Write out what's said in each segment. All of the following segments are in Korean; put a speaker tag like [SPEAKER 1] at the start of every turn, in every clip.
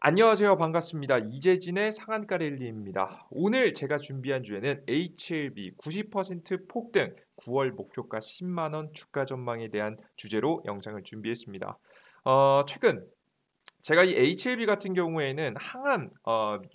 [SPEAKER 1] 안녕하세요. 반갑습니다. 이재진의 상한가 랠리입니다. 오늘 제가 준비한 주제는 HLB 90% 폭등 9월 목표가 10만 원 주가 전망에 대한 주제로 영상을 준비했습니다. 최근 제가 이 HLB 같은 경우에는 항암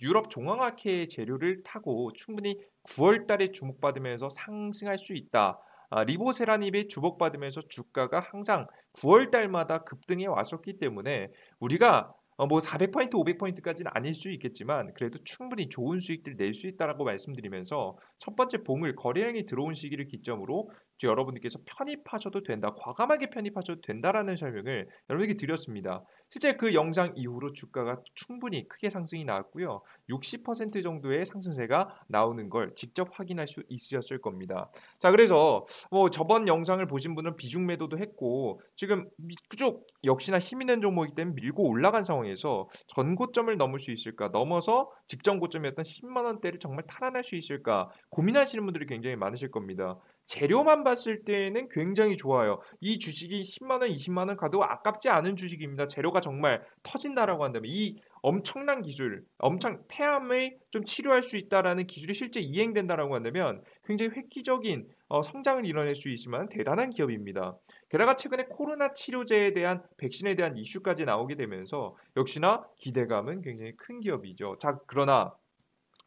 [SPEAKER 1] 유럽 종황학회 재료를 타고 충분히 9월 달에 주목받으면서 상승할 수 있다. 리보세라닙이 주목받으면서 주가가 항상 9월 달마다 급등해 왔었기 때문에 우리가 뭐 400포인트, 500포인트까지는 아닐 수 있겠지만 그래도 충분히 좋은 수익들 낼 수 있다라고 말씀드리면서 첫 번째 봉을 거래량이 들어온 시기를 기점으로 여러분들께서 편입하셔도 된다. 과감하게 편입하셔도 된다라는 설명을 여러분에게 드렸습니다. 실제 그 영상 이후로 주가가 충분히 크게 상승이 나왔고요. 60% 정도의 상승세가 나오는 걸 직접 확인할 수 있으셨을 겁니다. 자, 그래서 뭐 저번 영상을 보신 분은 비중 매도도 했고 지금 쭉 역시나 힘 있는 종목이기 때문에 밀고 올라간 상황에서 전 고점을 넘을 수 있을까? 넘어서 직전 고점이었던 10만 원대를 정말 탈환할 수 있을까? 고민하시는 분들이 굉장히 많으실 겁니다. 재료만 봤을 때는 굉장히 좋아요. 이 주식이 10만 원, 20만 원 가도 아깝지 않은 주식입니다. 재료가 정말 터진다라고 한다면 이 엄청난 기술, 엄청 폐암을 좀 치료할 수 있다라는 기술이 실제 이행된다라고 한다면 굉장히 획기적인 성장을 이뤄낼 수 있을 만한 대단한 기업입니다. 게다가 최근에 코로나 치료제에 대한 백신에 대한 이슈까지 나오게 되면서 역시나 기대감은 굉장히 큰 기업이죠. 자, 그러나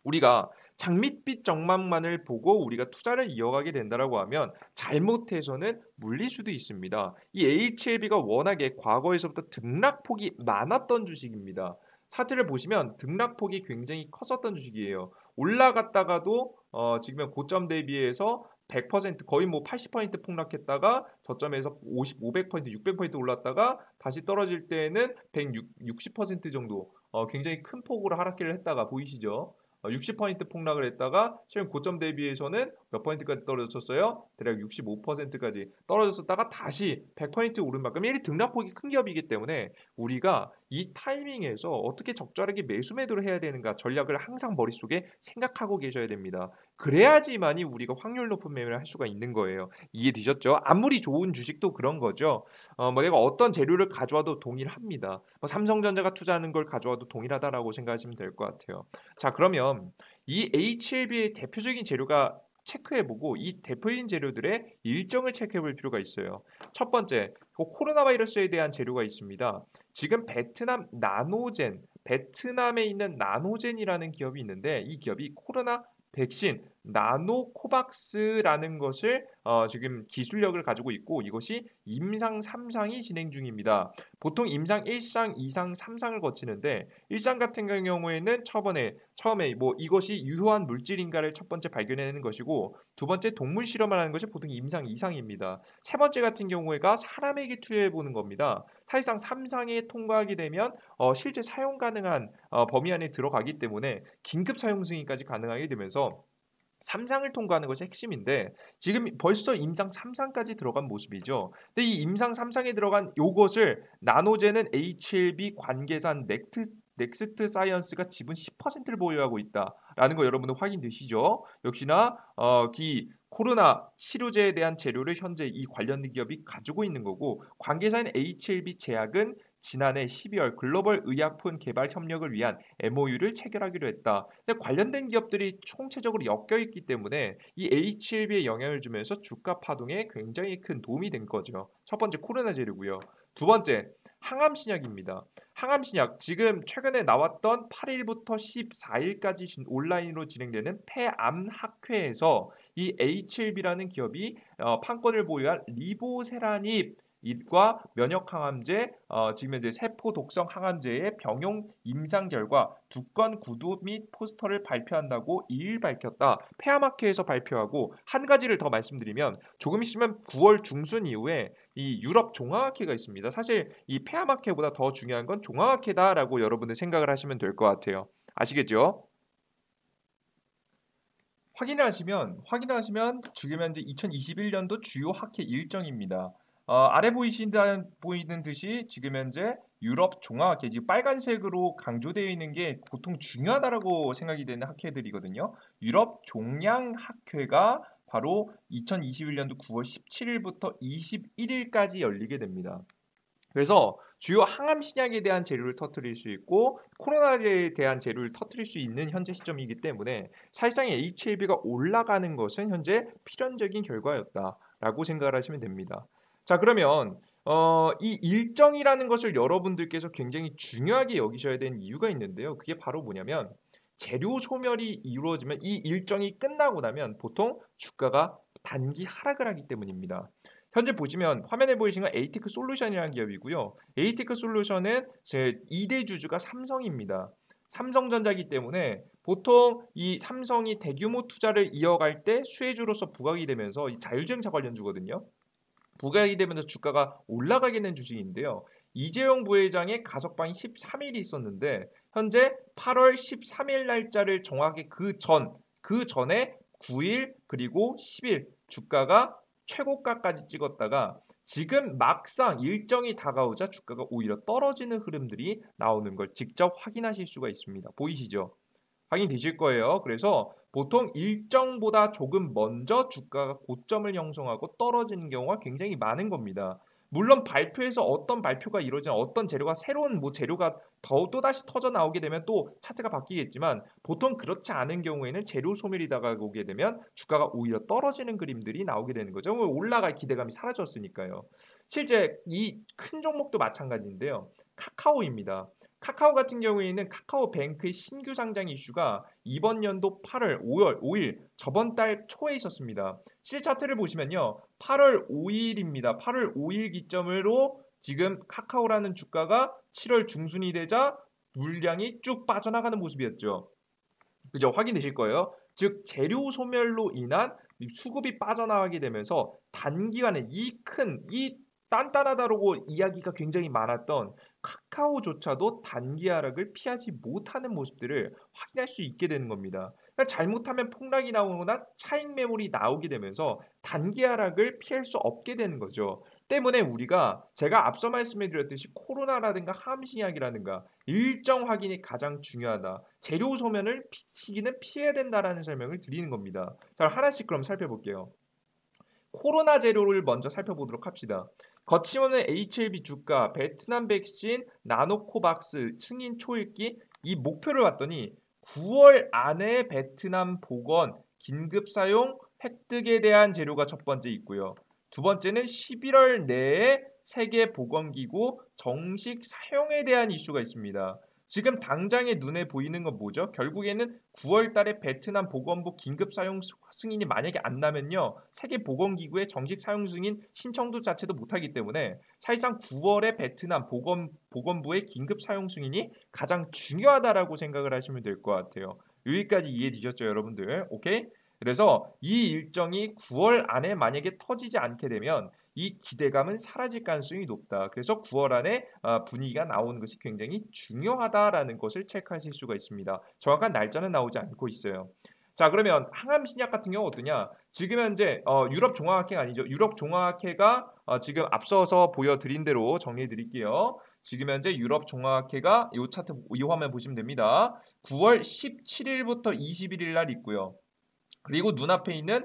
[SPEAKER 1] 우리가 장밋빛 전망만을 보고 우리가 투자를 이어가게 된다라고 하면 잘못해서는 물릴 수도 있습니다. 이 HLB가 워낙에 과거에서부터 등락폭이 많았던 주식입니다. 차트를 보시면 등락폭이 굉장히 컸었던 주식이에요. 올라갔다가도 지금 고점 대비해서 100% 거의 뭐 80% 폭락했다가 저점에서 50, 500포인트, 600포인트 올랐다가 다시 떨어질 때는 160% 정도 굉장히 큰 폭으로 하락기를 했다가 보이시죠? 60포인트 폭락을 했다가 최근 고점 대비해서는 몇 포인트까지 떨어졌었어요? 대략 65%까지 떨어졌었다가 다시 100포인트 오른 만큼 이 등락폭이 큰 기업이기 때문에 우리가 이 타이밍에서 어떻게 적절하게 매수 매도를 해야 되는가 전략을 항상 머릿속에 생각하고 계셔야 됩니다. 그래야지만이 우리가 확률 높은 매매를 할 수가 있는 거예요. 이해되셨죠? 아무리 좋은 주식도 그런 거죠. 뭐 내가 어떤 재료를 가져와도 동일합니다. 뭐 삼성전자가 투자하는 걸 가져와도 동일하다라고 생각하시면 될 것 같아요. 자, 그러면 이 HLB의 대표적인 재료가 체크해보고 이 대표적인 재료들의 일정을 체크해볼 필요가 있어요. 첫 번째, 코로나 바이러스에 대한 재료가 있습니다. 지금 베트남에 있는 나노젠이라는 기업이 있는데 이 기업이 코로나 백신 나노코박스라는 것을 지금 기술력을 가지고 있고 이것이 임상 3상이 진행 중입니다. 보통 임상 1상, 2상, 3상을 거치는데 1상 같은 경우에는 처음에 뭐 이것이 유효한 물질인가를 첫 번째 발견해내는 것이고 두 번째 동물 실험을 하는 것이 보통 임상 2상입니다. 세 번째 같은 경우에가 사람에게 투여해 보는 겁니다. 사실상 3상에 통과하게 되면 실제 사용 가능한 범위 안에 들어가기 때문에 긴급 사용 승인까지 가능하게 되면서 3상을 통과하는 것이 핵심인데 지금 벌써 임상 3상까지 들어간 모습이죠. 근데 이 임상 3상에 들어간 요것을 나노제는 HLB 관계산 넥스트 사이언스가 지분 10%를 보유하고 있다라는 거 여러분들 확인되시죠? 역시나 이 코로나 치료제에 대한 재료를 현재 이 관련 기업이 가지고 있는 거고 관계사인 HLB 제약은 지난해 12월 글로벌 의약품 개발 협력을 위한 MOU를 체결하기로 했다. 관련된 기업들이 총체적으로 엮여 있기 때문에 이 HLB에 영향을 주면서 주가 파동에 굉장히 큰 도움이 된 거죠. 첫 번째 코로나 재료고요. 두 번째 항암신약입니다. 항암신약 지금 최근에 나왔던 8일부터 14일까지 온라인으로 진행되는 폐암학회에서 이 HLB라는 기업이 판권을 보유한 리보세라닙 과 면역 항암제, 지금 현재 세포 독성 항암제의 병용 임상 결과 두 건 구두 및 포스터를 발표한다고 2일 밝혔다. 폐암학회에서 발표하고 한 가지를 더 말씀드리면 조금 있으면 9월 중순 이후에 이 유럽 종합학회가 있습니다. 사실 이 폐암학회보다 더 중요한 건 종합학회다라고 여러분들 생각을 하시면 될 것 같아요. 아시겠죠? 확인하시면 지금 현재 2021년도 주요 학회 일정입니다. 아래 보이는 듯이 지금 현재 유럽 종합학회, 지금 빨간색으로 강조되어 있는 게 보통 중요하다라고 생각이 되는 학회들이거든요. 유럽 종양학회가 바로 2021년도 9월 17일부터 21일까지 열리게 됩니다. 그래서 주요 항암 신약에 대한 재료를 터뜨릴 수 있고 코로나에 대한 재료를 터뜨릴 수 있는 현재 시점이기 때문에 사실상 HLB가 올라가는 것은 현재 필연적인 결과였다라고 생각을 하시면 됩니다. 자, 그러면 이 일정이라는 것을 여러분들께서 굉장히 중요하게 여기셔야 되는 이유가 있는데요. 그게 바로 뭐냐면 재료 소멸이 이루어지면 이 일정이 끝나고 나면 보통 주가가 단기 하락을 하기 때문입니다. 현재 보시면 화면에 보이시는 건 에이테크 솔루션이라는 기업이고요. 에이테크 솔루션은 제 2대 주주가 삼성입니다. 삼성전자기 때문에 보통 이 삼성이 대규모 투자를 이어갈 때 수혜주로서 부각이 되면서 이 자율주행차 관련주거든요. 부각이 되면서 주가가 올라가게 된 주식인데요. 이재용 부회장의 가석방이 13일이 있었는데 현재 8월 13일 날짜를 정확히 그 전에 9일 그리고 10일 주가가 최고가까지 찍었다가 지금 막상 일정이 다가오자 주가가 오히려 떨어지는 흐름들이 나오는 걸 직접 확인하실 수가 있습니다. 보이시죠? 확인되실 거예요. 그래서 보통 일정보다 조금 먼저 주가가 고점을 형성하고 떨어지는 경우가 굉장히 많은 겁니다. 물론 발표에서 어떤 발표가 이루어지나 어떤 재료가 새로운 재료가 또다시 터져 나오게 되면 또 차트가 바뀌겠지만 보통 그렇지 않은 경우에는 재료 소멸이 다가오게 되면 주가가 오히려 떨어지는 그림들이 나오게 되는 거죠. 올라갈 기대감이 사라졌으니까요. 실제 이 큰 종목도 마찬가지인데요. 카카오입니다. 카카오 같은 경우에는 카카오뱅크의 신규 상장 이슈가 이번 연도 8월, 5일 저번 달 초에 있었습니다. 실 차트를 보시면요. 8월 5일입니다. 8월 5일 기점으로 지금 카카오라는 주가가 7월 중순이 되자 물량이 쭉 빠져나가는 모습이었죠. 그죠? 확인되실 거예요. 즉 재료 소멸로 인한 수급이 빠져나가게 되면서 단기간에 이 단단하다고 이야기가 굉장히 많았던 카카오조차도 단기 하락을 피하지 못하는 모습들을 확인할 수 있게 되는 겁니다. 그러니까 잘못하면 폭락이 나오거나 차익 매물이 나오게 되면서 단기 하락을 피할 수 없게 되는 거죠. 때문에 우리가 제가 앞서 말씀드렸듯이 코로나라든가 함신약이라든가 일정 확인이 가장 중요하다. 재료 소멸을 시기는 피해야 된다라는 설명을 드리는 겁니다. 자, 하나씩 그럼 살펴볼게요. 코로나 재료를 먼저 살펴보도록 합시다. 거침없는 HLB 주가, 베트남 백신, 나노코박스, 승인 초읽기 이 목표를 봤더니 9월 안에 베트남 복원, 긴급 사용, 획득에 대한 재료가 첫 번째 있고요. 두 번째는 11월 내에 세계보건기구 정식 사용에 대한 이슈가 있습니다. 지금 당장에 눈에 보이는 건 뭐죠? 결국에는 9월 달에 베트남 보건부 긴급 사용 승인이 만약에 안 나면요. 세계보건기구의 정식 사용 승인 신청도 자체도 못하기 때문에 사실상 9월에 베트남 보건부의 긴급 사용 승인이 가장 중요하다라고 생각을 하시면 될 것 같아요. 여기까지 이해되셨죠, 여러분들? 오케이? 그래서 이 일정이 9월 안에 만약에 터지지 않게 되면 이 기대감은 사라질 가능성이 높다. 그래서 9월 안에 분위기가 나오는 것이 굉장히 중요하다라는 것을 체크하실 수가 있습니다. 정확한 날짜는 나오지 않고 있어요. 자, 그러면 항암 신약 같은 경우 어떠냐? 지금 현재 유럽 종합학회가 아니죠. 유럽 종합학회가 지금 앞서서 보여드린 대로 정리해 드릴게요. 지금 현재 유럽 종합학회가 이 차트 이 화면 보시면 됩니다. 9월 17일부터 21일 날 있고요. 그리고 눈앞에 있는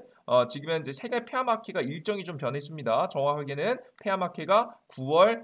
[SPEAKER 1] 지금 현재 세계 폐암학회가 일정이 좀 변했습니다. 정확하게는 폐암학회가 9월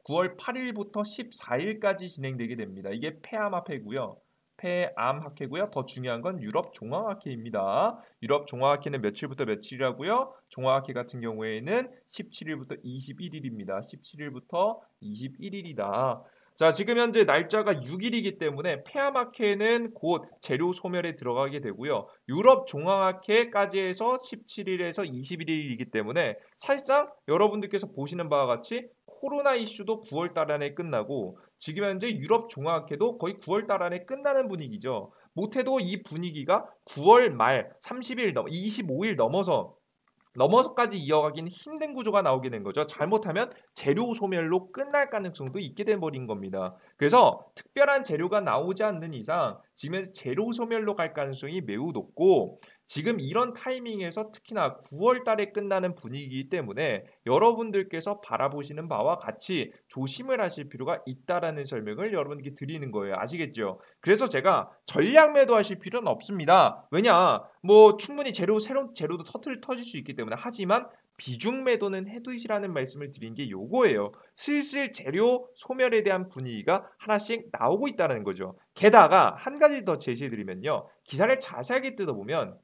[SPEAKER 1] 8일부터 14일까지 진행되게 됩니다. 이게 폐암학회고요. 폐암학회고요. 더 중요한 건 유럽 종합학회입니다. 유럽 종합학회는 며칠부터 며칠이라고요? 종합학회 같은 경우에는 17일부터 21일입니다. 17일부터 21일이다. 자, 지금 현재 날짜가 6일이기 때문에 폐암학회는 곧 재료 소멸에 들어가게 되고요. 유럽 종합학회까지 해서 17일에서 21일이기 때문에 사실상 여러분들께서 보시는 바와 같이 코로나 이슈도 9월 달 안에 끝나고 지금 현재 유럽 종합학회도 거의 9월 달 안에 끝나는 분위기죠. 못해도 이 분위기가 9월 말 30일 25일 넘어서까지 이어가기는 힘든 구조가 나오게 된 거죠. 잘못하면 재료 소멸로 끝날 가능성도 있게 돼 버린 겁니다. 그래서 특별한 재료가 나오지 않는 이상 지금 재료 소멸로 갈 가능성이 매우 높고 지금 이런 타이밍에서 특히나 9월 달에 끝나는 분위기이기 때문에 여러분들께서 바라보시는 바와 같이 조심을 하실 필요가 있다라는 설명을 여러분께 드리는 거예요. 아시겠죠? 그래서 제가 전략 매도하실 필요는 없습니다. 왜냐? 뭐 충분히 새로운 재료도 터질 수 있기 때문에 하지만 비중 매도는 해두시라는 말씀을 드린 게 요거예요. 슬슬 재료 소멸에 대한 분위기가 하나씩 나오고 있다는 거죠. 게다가 한 가지 더 제시해 드리면요. 기사를 자세하게 뜯어보면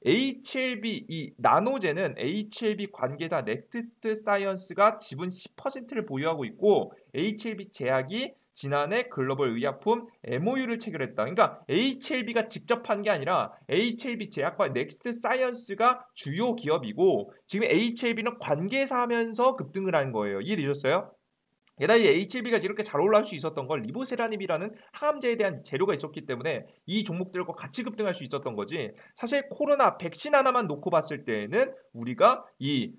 [SPEAKER 1] HLB 이 나노젠은 HLB 관계사 넥스트 사이언스가 지분 10%를 보유하고 있고 HLB 제약이 지난해 글로벌 의약품 MOU를 체결했다. 그러니까 HLB가 직접 한 게 아니라 HLB 제약과 넥스트 사이언스가 주요 기업이고 지금 HLB는 관계사 하면서 급등을 한 거예요. 이해되셨어요? 게다가 이 HLB가 이렇게 잘 올라올 수 있었던 건 리보세라닙이라는 항암제에 대한 재료가 있었기 때문에 이 종목들과 같이 급등할 수 있었던 거지. 사실 코로나 백신 하나만 놓고 봤을 때에는 우리가 이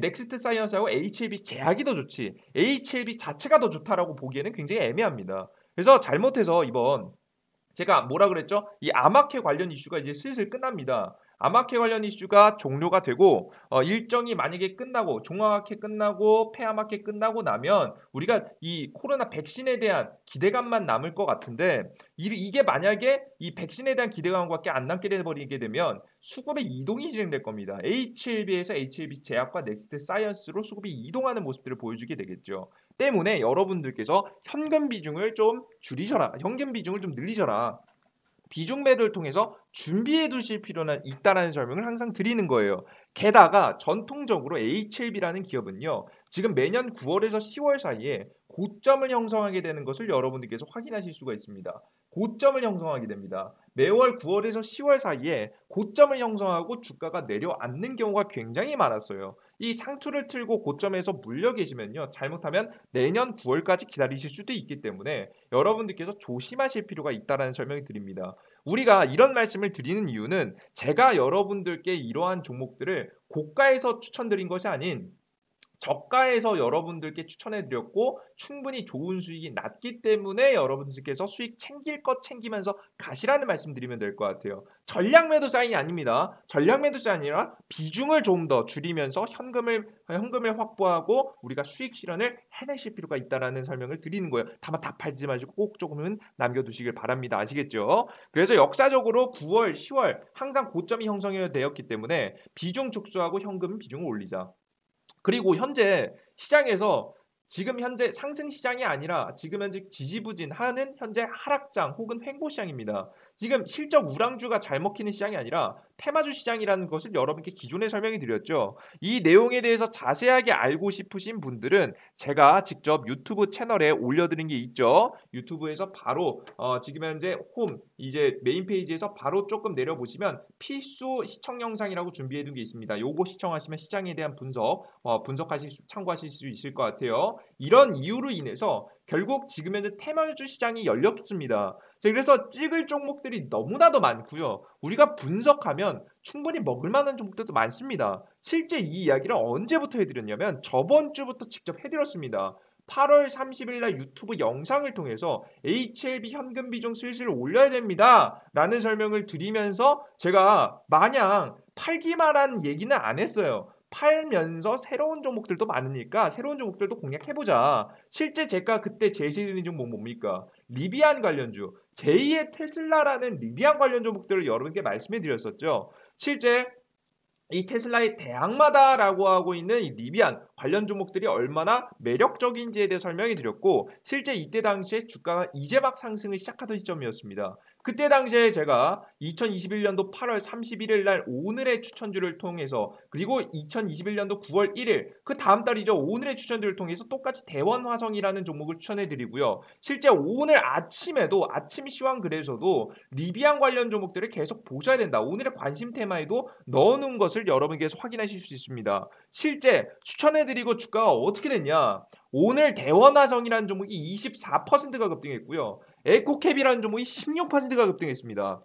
[SPEAKER 1] 넥스트 사이언스하고 HLB 제약이 더 좋지 HLB 자체가 더 좋다라고 보기에는 굉장히 애매합니다. 그래서 잘못해서 이번 제가 뭐라 그랬죠? 이 아마케 관련 이슈가 이제 슬슬 끝납니다. 아마케 관련 이슈가 종료가 되고 일정이 만약에 끝나고 종아마케 끝나고 폐아마케 끝나고 나면 우리가 이 코로나 백신에 대한 기대감만 남을 것 같은데 이게 만약에 이 백신에 대한 기대감밖에 안 남게 돼버리게 되면 수급의 이동이 진행될 겁니다. HLB에서 HLB 제약과 넥스트 사이언스로 수급이 이동하는 모습들을 보여주게 되겠죠. 때문에 여러분들께서 현금 비중을 좀 줄이셔라. 현금 비중을 좀 늘리셔라. 비중 매도를 통해서 준비해 두실 필요는 있다라는 설명을 항상 드리는 거예요. 게다가 전통적으로 HLB라는 기업은요. 지금 매년 9월에서 10월 사이에 고점을 형성하게 되는 것을 여러분들께서 확인하실 수가 있습니다. 고점을 형성하게 됩니다. 매월 9월에서 10월 사이에 고점을 형성하고 주가가 내려앉는 경우가 굉장히 많았어요. 이 상투를 틀고 고점에서 물려 계시면요. 잘못하면 내년 9월까지 기다리실 수도 있기 때문에 여러분들께서 조심하실 필요가 있다는 설명을 드립니다. 우리가 이런 말씀을 드리는 이유는 제가 여러분들께 이러한 종목들을 고가에서 추천드린 것이 아닌 저가에서 여러분들께 추천해드렸고 충분히 좋은 수익이 났기 때문에 여러분들께서 수익 챙길 것 챙기면서 가시라는 말씀 드리면 될 것 같아요. 전략 매도 사인이 아닙니다. 전략 매도 사인이 아니라 비중을 좀 더 줄이면서 현금을 확보하고 우리가 수익 실현을 해내실 필요가 있다는 설명을 드리는 거예요. 다만 다 팔지 마시고 꼭 조금은 남겨두시길 바랍니다. 아시겠죠? 그래서 역사적으로 9월, 10월 항상 고점이 형성이 되었기 때문에 비중 축소하고 현금 비중을 올리자. 그리고 현재 시장에서 지금 현재 상승 시장이 아니라 지금 현재 지지부진하는 현재 하락장 혹은 횡보 시장입니다. 지금 실적 우량주가 잘 먹히는 시장이 아니라 테마주 시장이라는 것을 여러분께 기존에 설명해 드렸죠. 이 내용에 대해서 자세하게 알고 싶으신 분들은 제가 직접 유튜브 채널에 올려드린 게 있죠. 유튜브에서 바로 지금 현재 홈 이제 메인 페이지에서 바로 조금 내려보시면 필수 시청 영상이라고 준비해 둔 게 있습니다. 요거 시청하시면 시장에 대한 참고하실 수 있을 것 같아요. 이런 이유로 인해서 결국 지금 현재 테마주 시장이 열렸습니다. 그래서 찍을 종목들이 너무나도 많고요. 우리가 분석하면 충분히 먹을 만한 종목들도 많습니다. 실제 이 이야기를 언제부터 해드렸냐면 저번 주부터 직접 해드렸습니다. 8월 30일 날 유튜브 영상을 통해서 HLB 현금 비중 슬슬 올려야 됩니다. 라는 설명을 드리면서 제가 마냥 팔기만 한 얘기는 안 했어요. 팔면서 새로운 종목들도 많으니까 새로운 종목들도 공략해보자. 실제 제가 그때 제시드린 종목 뭡니까? 리비안 관련주, 제2의 테슬라라는 리비안 관련 종목들을 여러분께 말씀해 드렸었죠. 실제 이 테슬라의 대항마다라고 하고 있는 이 리비안 관련 종목들이 얼마나 매력적인지에 대해 설명해 드렸고 실제 이때 당시에 주가가 이제 막 상승을 시작하던 시점이었습니다. 그때 당시에 제가 2021년도 8월 31일 날 오늘의 추천주를 통해서 그리고 2021년도 9월 1일 그 다음 달이죠. 오늘의 추천주를 통해서 똑같이 대원화성이라는 종목을 추천해 드리고요. 실제 오늘 아침에도 아침 시황 글에서도 리비안 관련 종목들을 계속 보셔야 된다. 오늘의 관심 테마에도 넣어놓은 것을 여러분께서 확인하실 수 있습니다. 실제 추천해드리고 주가가 어떻게 됐냐? 오늘 대원화성이라는 종목이 24%가 급등했고요. 에코캡이라는 종목이 16%가 급등했습니다.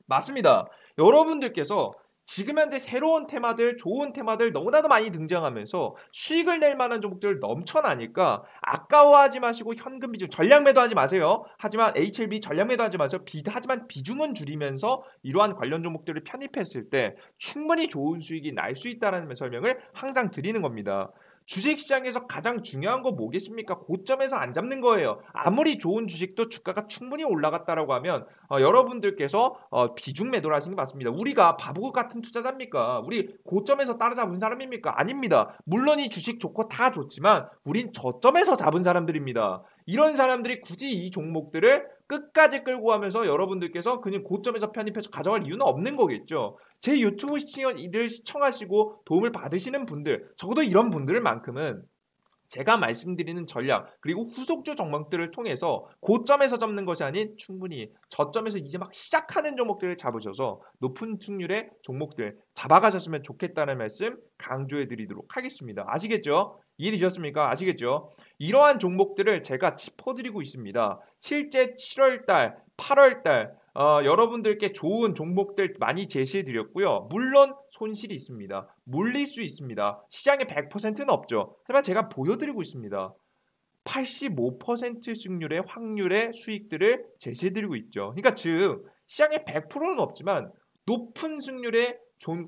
[SPEAKER 1] 맞습니다. 여러분들께서 지금 현재 새로운 테마들, 좋은 테마들 너무나도 많이 등장하면서 수익을 낼 만한 종목들 넘쳐나니까 아까워하지 마시고 현금 비중, 전략 매도하지 마세요. 하지만 HLB 전략 매도하지 마세요. 하지만 비중은 줄이면서 이러한 관련 종목들을 편입했을 때 충분히 좋은 수익이 날 수 있다는 설명을 항상 드리는 겁니다. 주식시장에서 가장 중요한 거 뭐겠습니까? 고점에서 안 잡는 거예요. 아무리 좋은 주식도 주가가 충분히 올라갔다라고 하면 여러분들께서 비중 매도를 하시는 게 맞습니다. 우리가 바보 같은 투자자입니까? 우리 고점에서 따라잡은 사람입니까? 아닙니다. 물론 이 주식 좋고 다 좋지만 우린 저점에서 잡은 사람들입니다. 이런 사람들이 굳이 이 종목들을 끝까지 끌고 가면서 여러분들께서 그냥 고점에서 편입해서 가져갈 이유는 없는 거겠죠. 제 유튜브 시청을 시청하시고 도움을 받으시는 분들, 적어도 이런 분들만큼은 제가 말씀드리는 전략 그리고 후속주 종목들을 통해서 고점에서 잡는 것이 아닌 충분히 저점에서 이제 막 시작하는 종목들을 잡으셔서 높은 승률의 종목들 잡아가셨으면 좋겠다는 말씀 강조해 드리도록 하겠습니다. 아시겠죠? 이해되셨습니까? 아시겠죠? 이러한 종목들을 제가 짚어드리고 있습니다. 실제 7월달, 8월달 여러분들께 좋은 종목들 많이 제시해 드렸고요. 물론 손실이 있습니다. 물릴 수 있습니다. 시장의 100%는 없죠. 하지만 제가 보여드리고 있습니다. 85% 승률의 확률의 수익들을 제시해드리고 있죠. 그러니까 즉 시장의 100%는 없지만 높은 승률의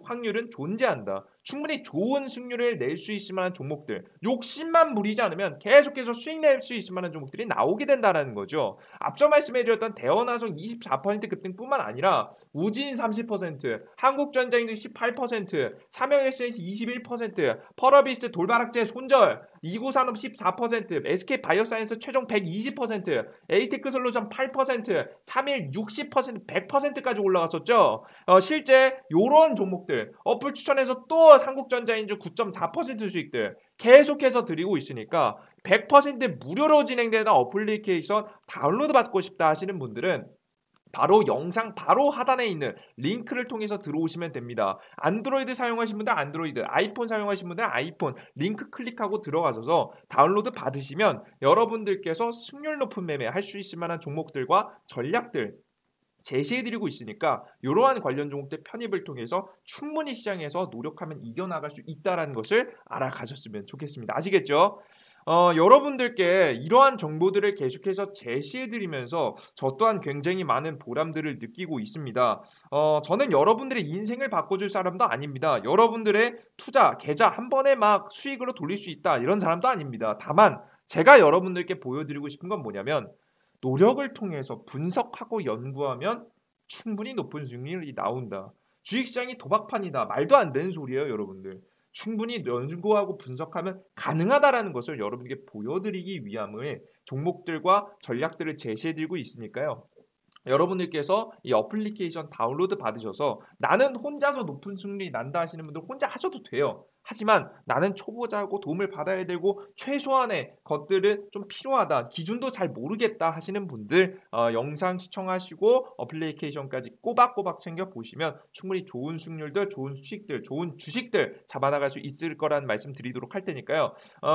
[SPEAKER 1] 확률은 존재한다. 충분히 좋은 승률을 낼 수 있을 만한 종목들, 욕심만 부리지 않으면 계속해서 수익 낼 수 있을 만한 종목들이 나오게 된다는 거죠. 앞서 말씀해드렸던 대원화성 24% 급등뿐만 아니라 우진 30%, 한국전자인증 18%, 삼성SNC 21%, 펄어비스 돌바락제 손절, 이구산업 14%, SK바이오사이언스 최종 120%, 에이테크솔루션 8%, 3일 60%, 100%까지 올라갔었죠. 실제 이런 종목들 어플 추천해서 또 한국전자인증 9.4% 수익들 계속해서 드리고 있으니까 100% 무료로 진행되는 어플리케이션 다운로드 받고 싶다 하시는 분들은 바로 영상 바로 하단에 있는 링크를 통해서 들어오시면 됩니다. 안드로이드 사용하시는 분들 안드로이드, 아이폰 사용하시는 분들 아이폰 링크 클릭하고 들어가셔서 다운로드 받으시면 여러분들께서 승률 높은 매매 할 수 있을 만한 종목들과 전략들 제시해드리고 있으니까 이러한 관련 종목들 편입을 통해서 충분히 시장에서 노력하면 이겨나갈 수 있다는 것을 알아가셨으면 좋겠습니다. 아시겠죠? 여러분들께 이러한 정보들을 계속해서 제시해드리면서 저 또한 굉장히 많은 보람들을 느끼고 있습니다. 저는 여러분들의 인생을 바꿔줄 사람도 아닙니다. 여러분들의 투자, 계좌 한 번에 막 수익으로 돌릴 수 있다 이런 사람도 아닙니다. 다만 제가 여러분들께 보여드리고 싶은 건 뭐냐면 노력을 통해서 분석하고 연구하면 충분히 높은 수익률이 나온다. 주식시장이 도박판이다. 말도 안 되는 소리예요, 여러분들. 충분히 연구하고 분석하면 가능하다라는 것을 여러분에게 보여드리기 위함의 종목들과 전략들을 제시해드리고 있으니까요. 여러분들께서 이 어플리케이션 다운로드 받으셔서 나는 혼자서 높은 수익률이 난다 하시는 분들 혼자 하셔도 돼요. 하지만 나는 초보자고 도움을 받아야 되고 최소한의 것들은 좀 필요하다. 기준도 잘 모르겠다 하시는 분들 영상 시청하시고 어플리케이션까지 꼬박꼬박 챙겨보시면 충분히 좋은 수익률들, 좋은 수익들, 좋은 주식들 잡아나갈 수 있을 거라는 말씀 드리도록 할 테니까요.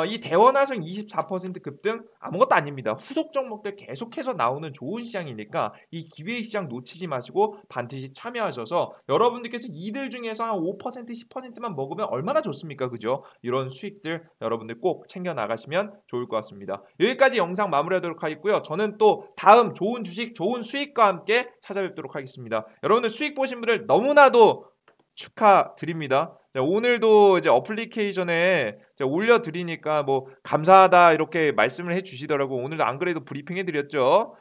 [SPEAKER 1] 이 대원화성 24% 급등 아무것도 아닙니다. 후속 종목들 계속해서 나오는 좋은 시장이니까 이 기회의 시장 놓치지 마시고 반드시 참여하셔서 여러분들께서 이들 중에서 한 5%, 10%만 먹으면 얼마나 좋습니까? 그죠? 이런 수익들 여러분들 꼭 챙겨 나가시면 좋을 것 같습니다. 여기까지 영상 마무리하도록 하겠고요. 저는 또 다음 좋은 주식, 좋은 수익과 함께 찾아뵙도록 하겠습니다. 여러분들 수익 보신 분들 너무나도 축하드립니다. 오늘도 이제 어플리케이션에 올려드리니까 뭐 감사하다 이렇게 말씀을 해주시더라고. 오늘도 안 그래도 브리핑 해드렸죠.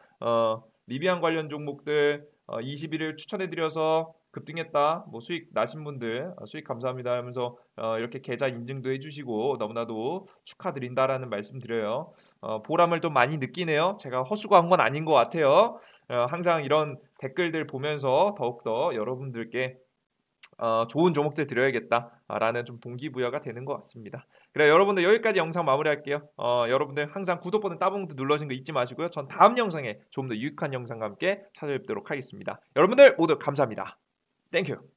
[SPEAKER 1] 리비안 관련 종목들 21일 추천해드려서 급등했다. 뭐 수익 나신 분들 수익 감사합니다 하면서 이렇게 계좌 인증도 해주시고 너무나도 축하드린다라는 말씀 드려요. 보람을 좀 많이 느끼네요. 제가 헛수고한 건 아닌 것 같아요. 항상 이런 댓글들 보면서 더욱더 여러분들께 좋은 종목들 드려야겠다라는 좀 동기부여가 되는 것 같습니다. 그래 여러분들 여기까지 영상 마무리할게요. 여러분들 항상 구독 버튼 따봉 눌러주신 거 잊지 마시고요. 전 다음 영상에 좀 더 유익한 영상과 함께 찾아뵙도록 하겠습니다. 여러분들 모두 감사합니다. 땡큐.